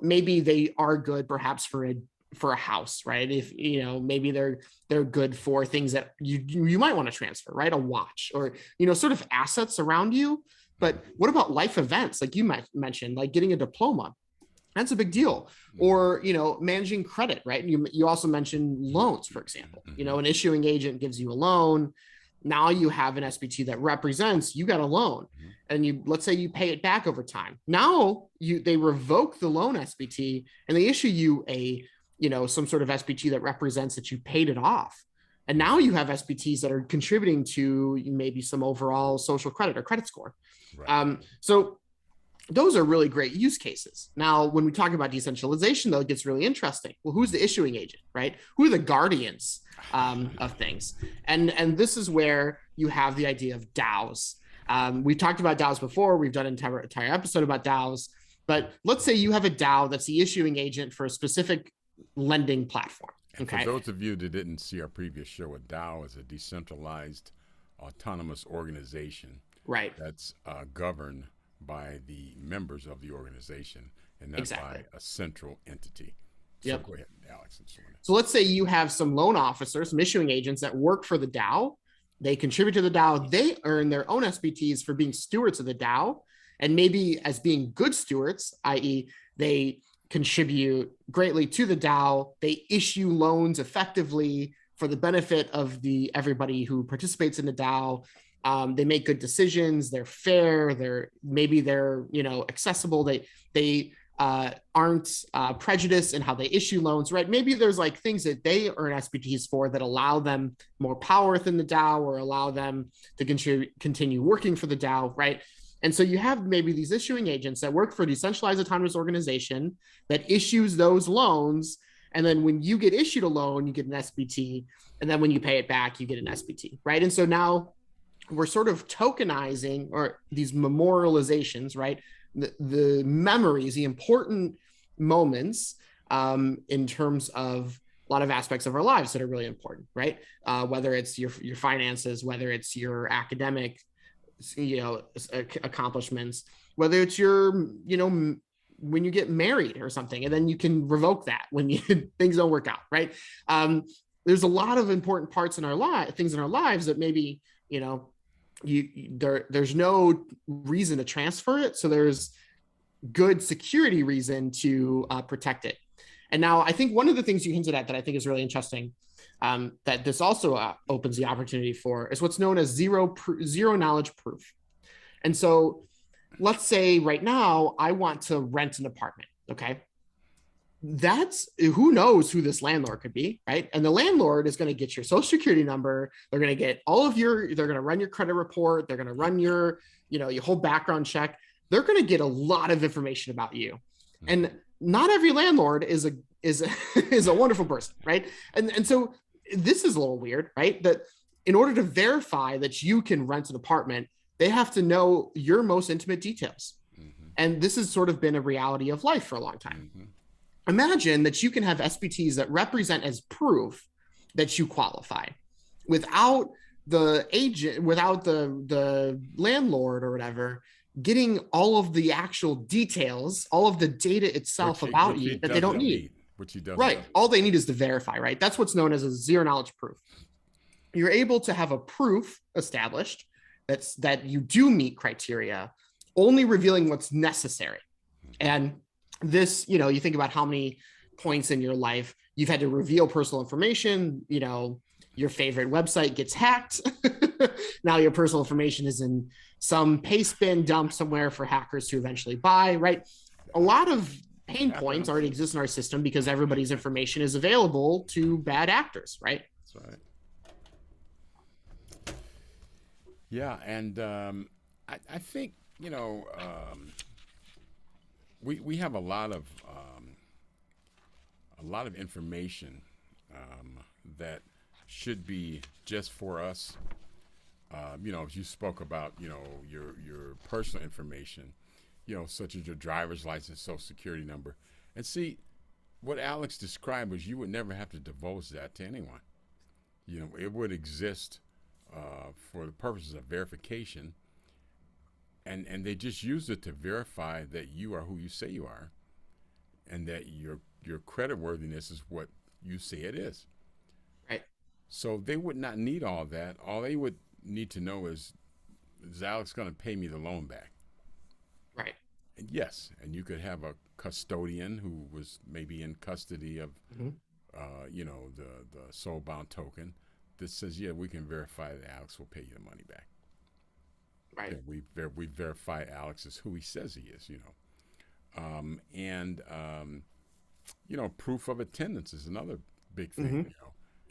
Maybe they are good perhaps for a house, right? If, maybe they're good for things that you might want to transfer, right? A watch or, sort of assets around you. But what about life events? Like you mentioned, like getting a diploma. That's a big deal. Or, managing credit, right? You also mentioned loans, for example. An issuing agent gives you a loan. Now you have an SBT that represents you got a loan, and let's say you pay it back over time. Now they revoke the loan SBT and they issue you some sort of SBT that represents that you paid it off. And now you have SBTs that are contributing to maybe some overall social credit or credit score. Right. So those are really great use cases. Now, when we talk about decentralization, though, it gets really interesting. Well, who's the issuing agent, right? Who are the guardians of things? And this is where you have the idea of DAOs. We talked about DAOs before. We've done an entire episode about DAOs. But let's say you have a DAO that's the issuing agent for a specific lending platform. Okay. For those of you that didn't see our previous show, a DAO is a decentralized autonomous organization. Right. That's governed by the members of the organization and not by a central entity. So go ahead, Alex. So let's say you have some loan officers, some issuing agents that work for the DAO. They contribute to the DAO. They earn their own SBTs for being stewards of the DAO. And maybe as being good stewards, i.e. they contribute greatly to the DAO. They issue loans effectively for the benefit of everybody who participates in the DAO. They make good decisions. They're fair. They're accessible. They aren't prejudiced in how they issue loans, right? Maybe there's like things that they earn SBTs for that allow them more power within the DAO or allow them to continue working for the DAO, right? And so you have maybe these issuing agents that work for a decentralized autonomous organization that issues those loans. And then when you get issued a loan, you get an SBT. And then when you pay it back, you get an SBT, right? And so now we're sort of tokenizing or these memorializations, right? The memories, the important moments in terms of a lot of aspects of our lives that are really important, right? Whether it's your finances, whether it's your academic, accomplishments, whether it's your, when you get married or something, and then you can revoke that when things don't work out, right? There's a lot of important parts in our life, things in our lives that maybe, there's no reason to transfer it. So there's good security reason to protect it. And now I think one of the things you hinted at that I think is really interesting, that this also opens the opportunity for, is what's known as zero knowledge proof. And so let's say right now I want to rent an apartment. Okay. That's who knows who this landlord could be, right? And the landlord is going to get your social security number. They're going to get they're going to run your credit report. They're going to run your whole background check. They're going to get a lot of information about you. And not every landlord is a wonderful person, right? And so this is a little weird, right? That in order to verify that you can rent an apartment, they have to know your most intimate details. Mm-hmm. And this has sort of been a reality of life for a long time. Mm-hmm. Imagine that you can have SBTs that represent as proof that you qualify without the agent, without the landlord or whatever getting all of the actual details, all of the data itself about you that they don't need. Which he doesn't. Right. All they need is to verify, right? That's what's known as a zero knowledge proof. You're able to have a proof established that you do meet criteria, only revealing what's necessary. And this, you think about how many points in your life you've had to reveal personal information, your favorite website gets hacked. Now your personal information is in some paste bin dump somewhere for hackers to eventually buy, right? A lot of pain points already exist in our system because everybody's information is available to bad actors, right? That's right. Yeah, and I think, we have a lot of information that should be just for us. As you spoke about, your personal information, such as your driver's license, social security number. And see, what Alex described was you would never have to divulge that to anyone. It would exist for the purposes of verification. And they just use it to verify that you are who you say you are and that your creditworthiness is what you say it is. Right. So they would not need all that. All they would need to know is Alex going to pay me the loan back? Right. And yes, and you could have a custodian who was maybe in custody of, mm-hmm. The Soulbound token that says, yeah, we can verify that Alex will pay you the money back. Right. Okay, we verify Alex is who he says he is, proof of attendance is another big thing. Mm-hmm.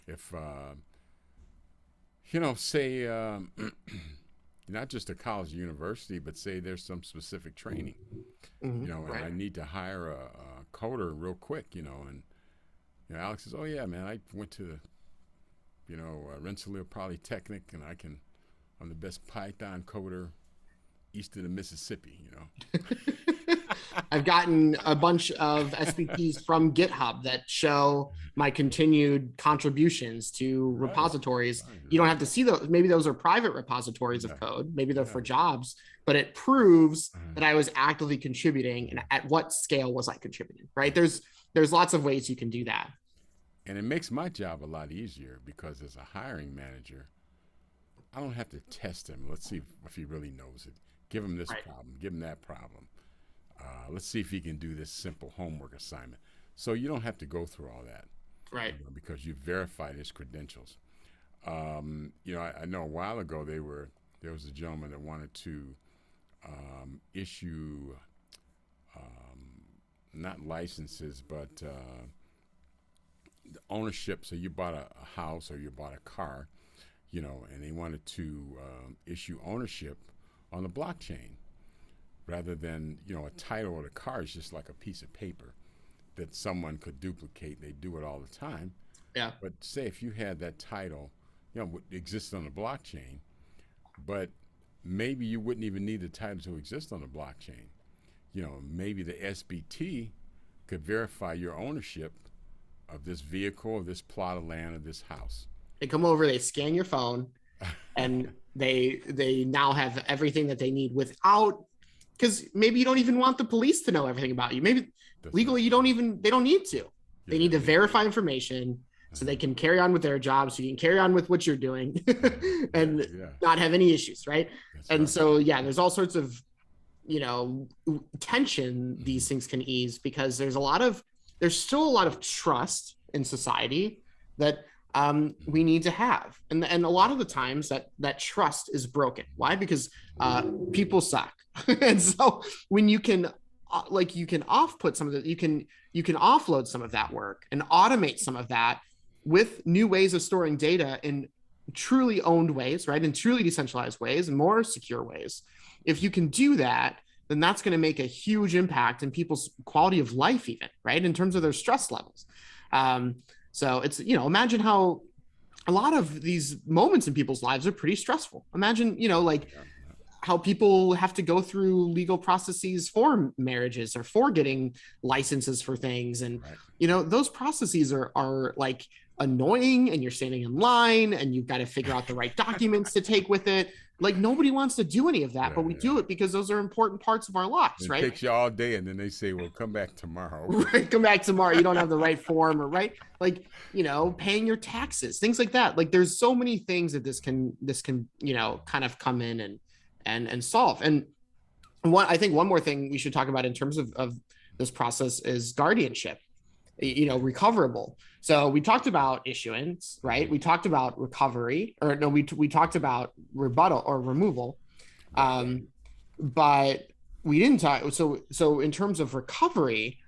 If say not just a college or university, but say there's some specific training, mm-hmm. And right. I need to hire a coder real quick, and Alex says, oh yeah, man, I went to Rensselaer Polytechnic, and I'm the best Python coder east of the Mississippi, I've gotten a bunch of SBTs from GitHub that show my continued contributions to repositories. Right. You don't have to see those. Maybe those are private repositories of code. Maybe they're for jobs, but it proves that I was actively contributing, and at what scale was I contributing, right? There's lots of ways you can do that. And it makes my job a lot easier because as a hiring manager, I don't have to test him. Let's see if he really knows it. Give him this problem. Give him that problem. Let's see if he can do this simple homework assignment. So you don't have to go through all that. Right. Because you verified his credentials. I know a while ago there was a gentleman that wanted to issue not licenses, but ownership. So you bought a house or you bought a car, and they wanted to issue ownership on the blockchain. rather than, a title of the car is just like a piece of paper that someone could duplicate. They do it all the time. Yeah. But say if you had that title, would exist on the blockchain, but maybe you wouldn't even need the title to exist on the blockchain. Maybe the SBT could verify your ownership of this vehicle or this plot of land or this house. They come over, they scan your phone, and they now have everything that they need without, because maybe you don't even want the police to know everything about you. Maybe That's legally right. they don't need to. They need to Yeah. verify information so they can carry on with their jobs, so you can carry on with what you're doing and Yeah. not have any issues, right? That's And right. so yeah, there's all sorts of tension these Mhm. things can ease, because there's still a lot of trust in society that we Mhm. need to have, and a lot of the times that trust is broken. Why? Because people suck. And so when you can you can off put some of the you can offload some of that work and automate some of that with new ways of storing data in truly owned ways, right, in truly decentralized ways and more secure ways. If you can do that, then that's going to make a huge impact in people's quality of life, even, right, in terms of their stress levels. um, so it's, imagine how a lot of these moments in people's lives are pretty stressful. Imagine, like Yeah. how people have to go through legal processes for marriages or for getting licenses for things. And, Right. those processes are like annoying, and you're standing in line and you've got to figure out the right documents to take with it. Like nobody wants to do any of that, but Yeah. we Yeah. do it because those are important parts of our lives, It right? takes you all day, and then they say, "Well, come back tomorrow." Right, come back tomorrow, you don't have the right form, or right, like, paying your taxes, things like that. Like there's so many things that this can kind of come in and solve. And I think one more thing we should talk about in terms of this process is guardianship, Okay. recoverable. So we talked about issuance, right? Mhm. We talked about recovery, or no, we talked about rebuttal or removal. Right. Right. um but we didn't talk. So in terms of recovery,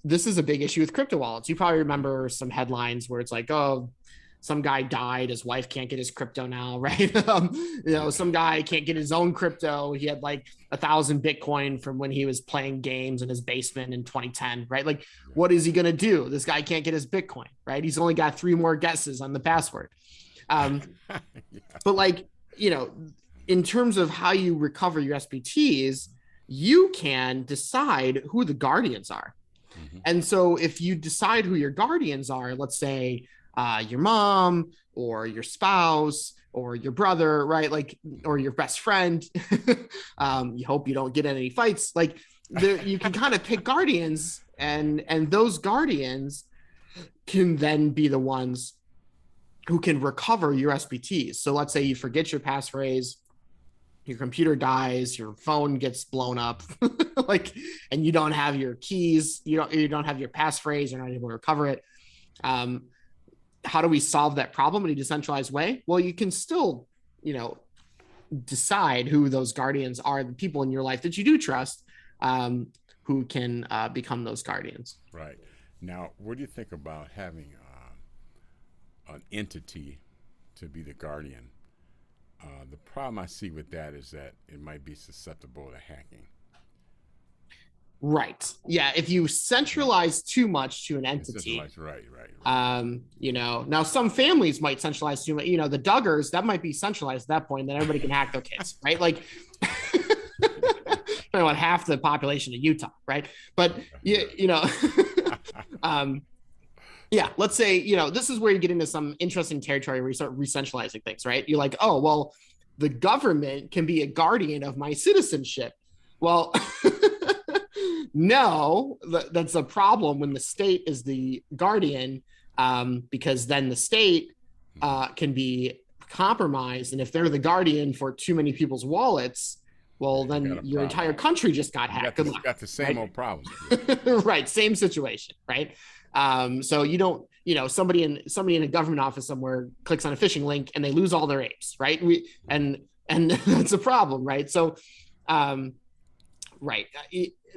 this is a big issue with crypto wallets. You probably Mhm. remember some headlines where it's like, oh, some guy died, his wife can't get his crypto now, right? Yeah. Some guy can't get his own crypto. He had like 1,000 Bitcoin from when he was playing games in his basement in 2010, right? Like, Yeah. what is he gonna do? This guy can't get his Bitcoin, right? He's only got 3 more guesses on the password. Um, Yeah. but like, you know, in terms of how you recover your SBTs, you can decide who the guardians are. Mhm. And so if you decide who your guardians are, let's say your mom or your spouse or your brother, right? Like, or your best friend, you hope you don't get in any fights. Like you can kind of pick guardians, and those guardians can then be the ones who can recover your SBTs. So let's say you forget your passphrase, your computer dies, your phone gets blown up, like, and you don't have your keys, you don't have your passphrase, you're not able to recover it. Um, how do we solve that problem in a decentralized way? Well, you can still, you know, decide who those guardians are, the people in your life that you do trust, who can become those guardians. Right. Now, what do you think about having an entity to be the guardian? The problem I see with that is that it might be susceptible to hacking. Right. Yeah. If you Right. centralize too much to an It's entity, centralized. Right. Right. Right. now some families might centralize too much. The Duggars, that might be centralized at that point. Then everybody can hack their kids, right? Like, about half the population of Utah, right? But Yeah. um, yeah, let's say, this is where you get into some interesting territory where you start re-centralizing things, right? You're like, oh, well, the government can be a guardian of my citizenship. Well, no, that's a problem when the state is the guardian, because then the state Mhm. can be compromised. And if they're the guardian for too many people's wallets, Yeah. well, You then got a your problem. entire country just got You hacked. Good luck, got the same right? old problem. Yeah. Right, same situation, right? So you don't, somebody in a government office somewhere clicks on a phishing link and they lose all their apes, right? Right. And that's a problem, right? So, um, right,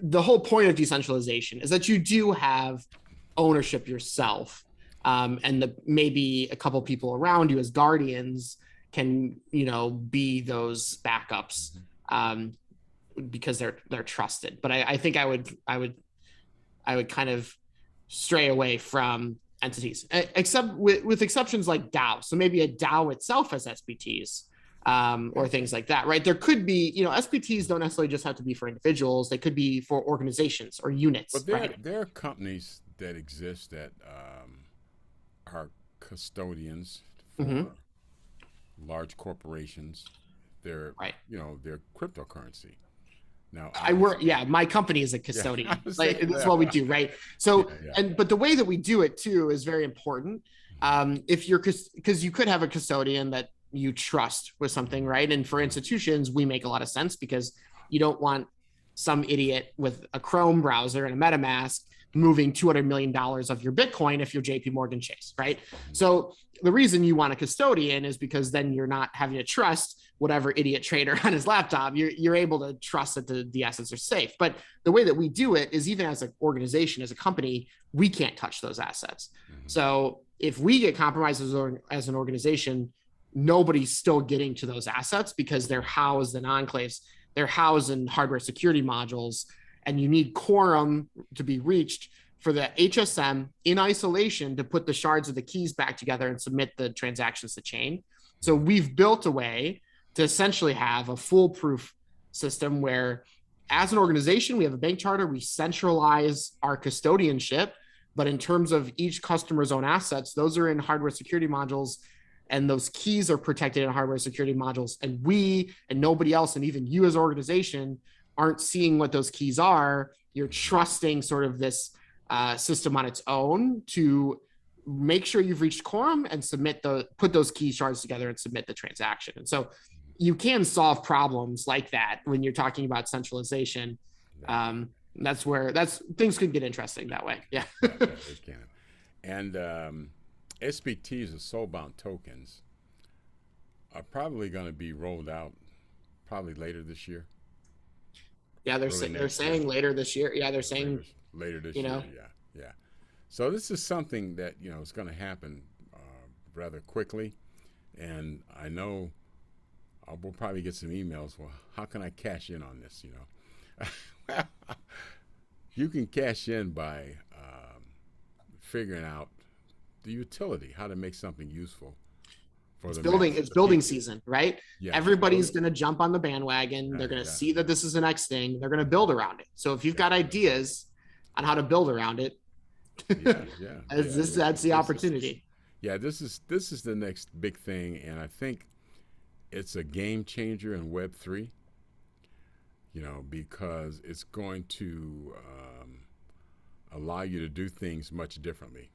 the whole point of decentralization is that you do have ownership yourself, and maybe a couple people around you as guardians can, be those backups. Mhm. Um, because they're trusted. But I think I would kind of stray away from entities, except with exceptions like DAO. So maybe a DAO itself has SPTs, or things like that, right? There could be, SPTs don't necessarily just have to be for individuals. They could be for organizations or units, But there right? there are companies that exist that are custodians Mm-hmm. for large corporations. They're Right. they're cryptocurrency. Now, I work, obviously, yeah, my company is a yeah, I custodian. was Like, thinking this is what we that. do, right? Yeah, So, yeah. but the way that we do it too is very important. If you're, because you could have a custodian that you trust with something, right? And for institutions, we make a lot of sense because you don't want some idiot with a Chrome browser and a MetaMask moving $200 million of your Bitcoin if you're JP Morgan Chase, right? So the reason you want a custodian is because then you're not having to trust whatever idiot trader on his laptop. You're able to trust that the assets are safe. But the way that we do it is, even as an organization, as a company, we can't touch those assets. Mm-hmm. So if we get compromised as an organization, nobody's still getting to those assets because they're housed in enclaves, they're housed in hardware security modules, and you need quorum to be reached for the HSM in isolation to put the shards of the keys back together and submit the transactions to chain. So we've built a way to essentially have a foolproof system where, as an organization, we have a bank charter, we centralize our custodianship, but in terms of each customer's own assets, those are in hardware security modules, and those keys are protected in hardware security modules, and we and nobody else, and even you as an organization, aren't seeing what those keys are. You're trusting sort of this system on its own to make sure you've reached quorum and put those key shards together and submit the transaction. And so you can solve problems like that when you're talking about centralization. Yeah, That's things could get interesting that way. Yeah. yeah, yeah, they can. And SBTs or soulbound tokens are probably going to be rolled out probably later this year, Yeah, early they're next year, saying later this year. Yeah, they're saying, later you this year. know, Yeah, yeah. So this is something that is going to happen rather quickly, and I know we'll probably get some emails. Well, how can I cash in on this? You can cash in by figuring out the utility, how to make something useful for the masses it's of building people. season, right? Yeah, it's Everybody's building. going to jump on the bandwagon. They're going to Yeah, see that this is the next thing. They're going to build around it. So if you've yeah, got ideas on how to build around it, yeah, yeah, yeah, yeah. that's the This is opportunity. yeah, this is the next big thing, and I think it's a game changer in Web3. Because it's going to allow you to do things much differently.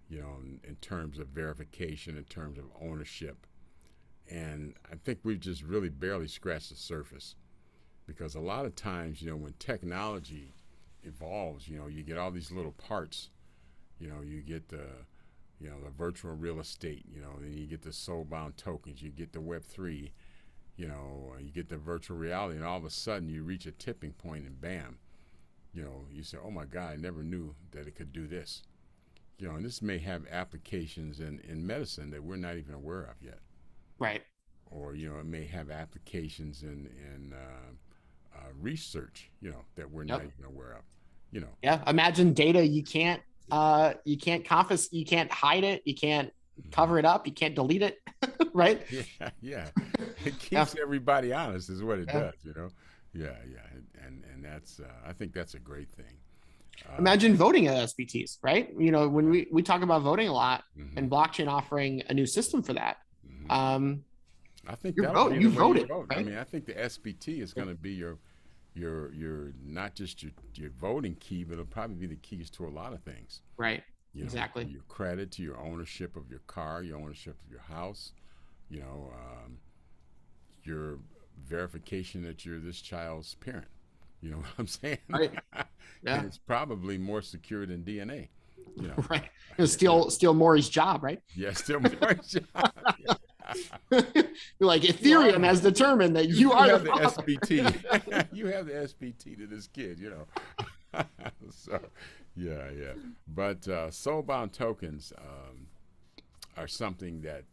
In terms of verification, in terms of ownership, and I think we've just really barely scratched the surface. Because a lot of times, when technology evolves, you get all these little parts. You get the virtual real estate. Then you get the soulbound tokens. You get the Web3. You get the virtual reality, and all of a sudden you reach a tipping point, and bam, you say, "Oh my God, I never knew that it could do this." And this may have applications in medicine that we're not even aware of yet, Right. or it may have applications in research, that we're not Yep. even aware of. Yeah. Imagine data you can't confiscate, you can't hide it, you can't Mhm. cover it up, you can't delete it. Right. Yeah, yeah. It Yeah. keeps everybody honest, is what it Yeah. does. Yeah, yeah, and that's I think that's a great thing. Um, Imagine voting at SBTs, right? When yeah. we talk about voting a lot, Hmm. and blockchain offering a new system for that. Hmm. Um, I think you that'll vote, be the you way you voted, vote. I right? mean, I think the SBT is going to be your not just your voting key, but it'll probably be the keys to a lot of things. Right. To Exactly. your credit, to your ownership of your car, your ownership of your house. You know, your verification that you're this child's parent. You know what I'm saying? Right. And Yeah. it's probably more secure than DNA. You know, Right. you know, Steal Maury's job, right? yeah, still more job. Like, You are Ethereum has determined that you you you are the have the father. SBT. You have the SBT to this kid. So yeah, yeah. But soulbound tokens are something that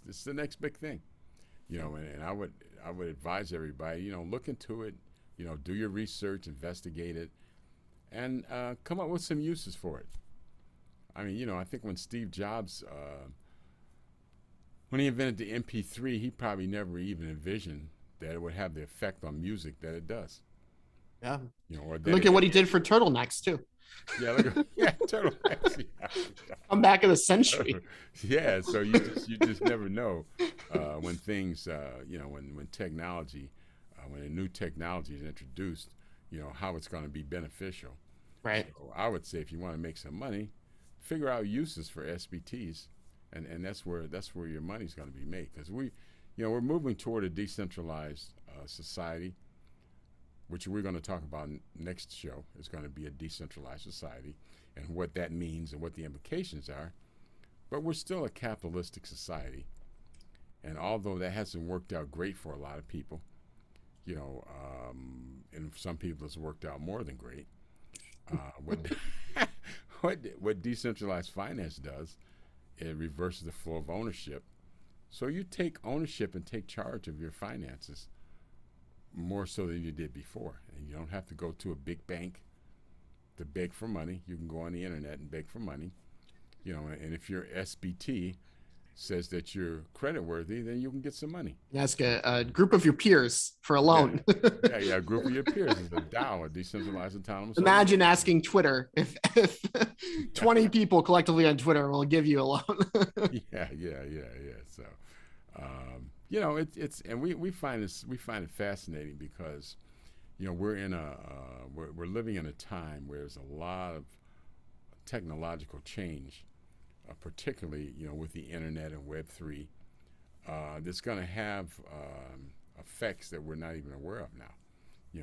it's the next big thing. And I would advise everybody, look into it, do your research, investigate it, and come up with some uses for it. I mean, I think when Steve Jobs, when he invented the MP3, he probably never even envisioned that it would have the effect on music that it does. Yeah. Or that Look at what he did for turtlenecks too. Yeah, look at turtlenecks. Come back of the century. Yeah, so you just never know when things when technology when a new technology is introduced, how it's going to be beneficial. Right. So I would say if you want to make some money, figure out uses for SBTs, and that's where your money's going to be made, because we're moving toward a decentralized society, which we're going to talk about next show. Is going to be a decentralized society and what that means and what the implications are. But we're still a capitalistic society. And although that hasn't worked out great for a lot of people, and some people it's worked out more than great, what, what decentralized finance does, it reverses the flow of ownership. So you take ownership and take charge of your finances more so than you did before. And you don't have to go to a big bank to beg for money. You can go on the internet and beg for money. And if your SBT says that you're credit worthy, then you can get some money. Ask a group of your peers for a loan. Yeah, a group of your peers is a DAO, a decentralized autonomous. Imagine asking Twitter if 20 people collectively on Twitter will give you a loan. Yeah. So, it's and we find it fascinating because, we're we're living in a time where there's a lot of technological change, particularly with the internet and Web3, that's going to have effects that we're not even aware of now.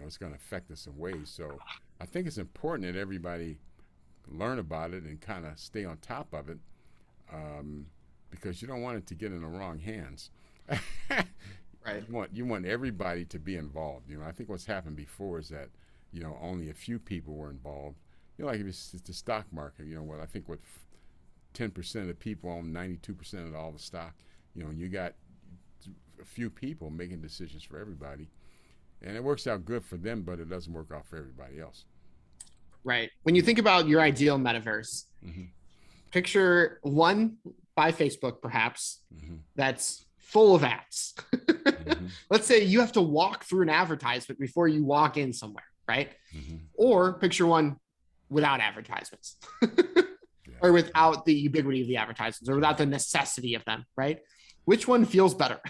It's going to affect us in ways. So I think it's important that everybody learn about it and kind of stay on top of it, because you don't want it to get in the wrong hands. Right. You want everybody to be involved. I think what's happened before is that only a few people were involved. Like if it's the stock market, I think 10% of the people own 92% of all the stock. And you got a few people making decisions for everybody, and it works out good for them, but it doesn't work out for everybody else. Right. When you think about your ideal metaverse, picture one by Facebook, perhaps, that's full of ads. Let's say you have to walk through an advertisement before you walk in somewhere, right? Or picture one without advertisements. Or without the ubiquity of the advertisements, or without the necessity of them, right? Which one feels better?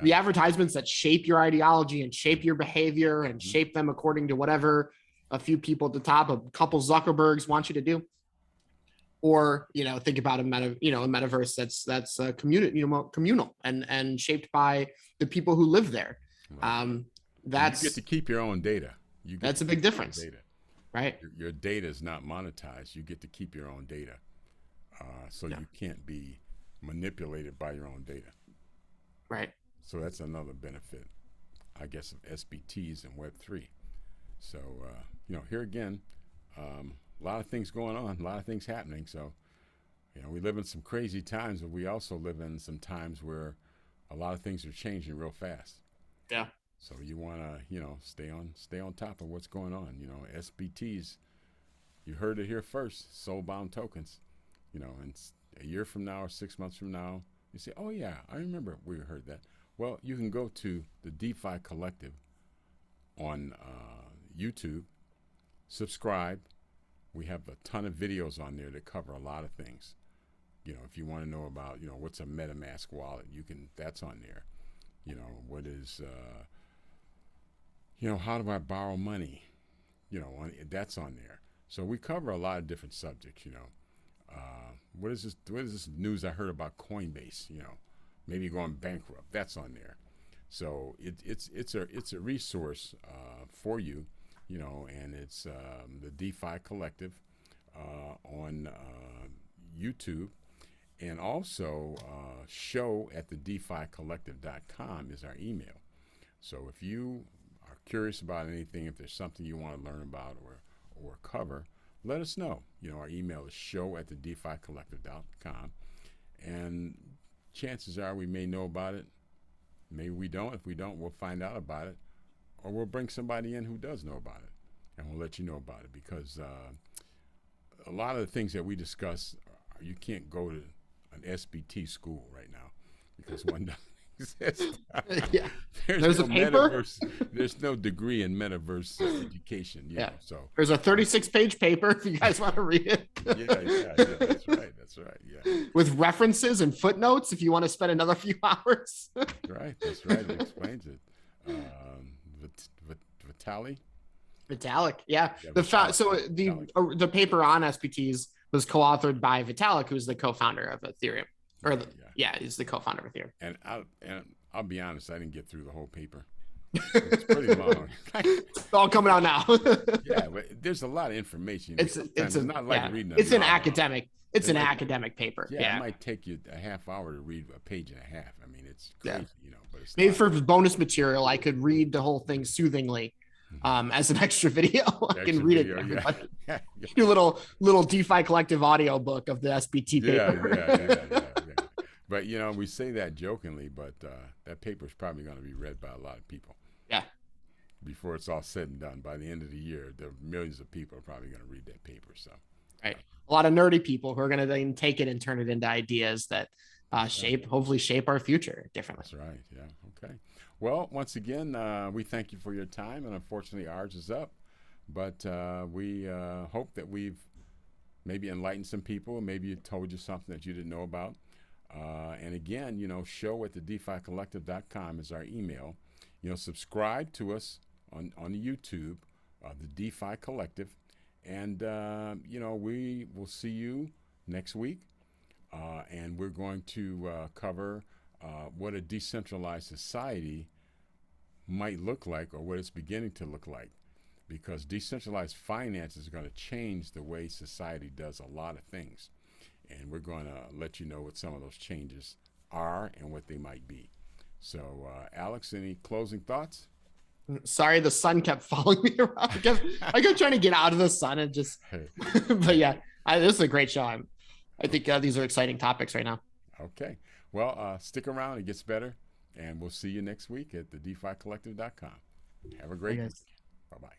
The advertisements that shape your ideology and shape your behavior and shape them according to whatever a few people at the top, a couple Zuckerbergs want you to do. Or, think about a metaverse that's communal and shaped by the people who live there. Right. You get to keep your own data. That's a big difference. Data. Right. Your data is not monetized. You get to keep your own data. So you can't be manipulated by your own data. Right. So that's another benefit, I guess, of SBTs and Web3. So, here again, a lot of things going on, a lot of things happening. So, we live in some crazy times, but we also live in some times where a lot of things are changing real fast. Yeah. So you want to, stay on top of what's going on. SBTs, you heard it here first, Soulbound tokens. And a year from now or 6 months from now, you say, oh yeah, I remember we heard that. Well, you can go to the DeFi Collective on YouTube, subscribe. We have a ton of videos on there that cover a lot of things. If you want to know about, what's a MetaMask wallet, that's on there. What is, how do I borrow money? That's on there. So we cover a lot of different subjects. What is this news I heard about Coinbase? Maybe going bankrupt. That's on there. So it's a resource for you. And it's the DeFi Collective on YouTube, and also show at the DeFiCollective.com is our email. So if you are curious about anything, if there's something you want to learn about or cover, let us know. Our email is show at the DeFiCollective.com, and chances are we may know about it Maybe we don't. If we don't, we'll find out about it, or we'll bring somebody in who does know about it, and we'll let you know about it. Because a lot of the things that we discuss, you can't go to an SBT school right now because one doesn't exist. Yeah. There's A no paper. metaverse. There's no degree in metaverse education. Yeah. So There's a 36-page paper if you guys want to read it. yeah. That's right. That's right. Yeah. With references and footnotes if you want to spend another few hours. Right. That's right. It explains it. Vitali. Vitalik, yeah. Yeah, So Vitalik. the paper on SPTs was co-authored by Vitalik, who's the co-founder of Ethereum, or he's the co-founder of Ethereum. And I'll be honest, I didn't get through the whole paper. It's pretty long. It's all coming out now. Yeah, but there's a lot of information. It's not like reading. It's an academic. It's an academic paper. Yeah, it might take you a half hour to read a page and a half. I mean, it's crazy, But it's maybe for bonus material, I could read the whole thing soothingly. As an extra video, I can read it. Yeah. Do a little DeFi Collective audio book of the SBT paper. Yeah. But we say that jokingly, but that paper is probably going to be read by a lot of people. Yeah. Before it's all said and done, by the end of the year, there are millions of people are probably going to read that paper. So. Right. A lot of nerdy people who are going to then take it and turn it into ideas that hopefully shape our future differently. That's right. Yeah. Okay. Well, once again, we thank you for your time, and unfortunately ours is up, but we hope that we've maybe enlightened some people, maybe told you something that you didn't know about. And again, show at the DeFiCollective.com is our email. Subscribe to us on YouTube, the DeFi Collective, and we will see you next week, and we're going to cover what a decentralized society might look like, or what it's beginning to look like, because decentralized finance is going to change the way society does a lot of things, and we're going to let you know what some of those changes are and what they might be. So Alex, any closing thoughts? Sorry, the sun kept following me around. I kept trying to get out of the sun and just but yeah, this is a great show. I think these are exciting topics right now. Okay. Well, stick around. It gets better. And we'll see you next week at the DeFiCollective.com. Have a great week. Bye-bye.